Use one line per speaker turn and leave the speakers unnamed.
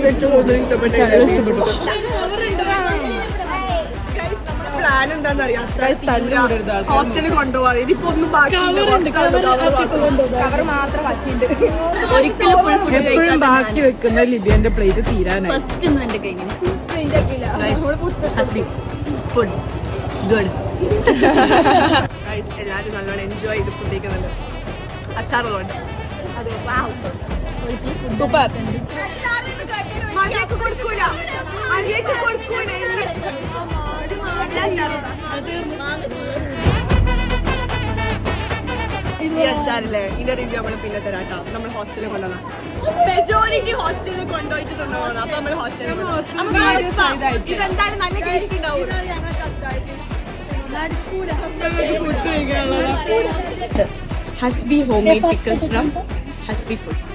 ഏറ്റവും കൂടുതൽ ഇഷ്ടപ്പെട്ട പ്ലാൻ എന്താണെന്നറിയാം, ഹോസ്റ്റലിൽ കൊണ്ടുപോകാൻ. ഇതിപ്പോ ഒന്നും കവർ മാത്രം ബാക്കിയുണ്ട്.
എപ്പോഴും ബാക്കി വെക്കുന്ന ലിബിയന്റെ പ്ലേറ്റ് തീരാനായി.
എല്ലാരും നല്ലോണം എൻജോയ് ചെയ്ത് ഫുഡ് കഴിക്കുന്നുണ്ട്. അച്ചാറുകളുണ്ട്. സൂപ്പർ. കൊടുക്കൂല. ഈ അച്ചാറില്ലേ, ഇതിന്റെ റിവ്യൂ നമ്മള് പിന്നെ തരാട്ടോ. നമ്മൾ ഹോസ്റ്റലിൽ കൊണ്ടുവന്ന മെജോറിറ്റി ഹോസ്റ്റലിൽ കൊണ്ടുപോയിട്ട് തന്നതാണ്. അപ്പൊ നമ്മള് ഹോസ്റ്റലിൽ ഇതെന്തായാലും നല്ല ടേസ്റ്റ് ഉണ്ടാവും. Hasbi home made pickles from Hasbi foods.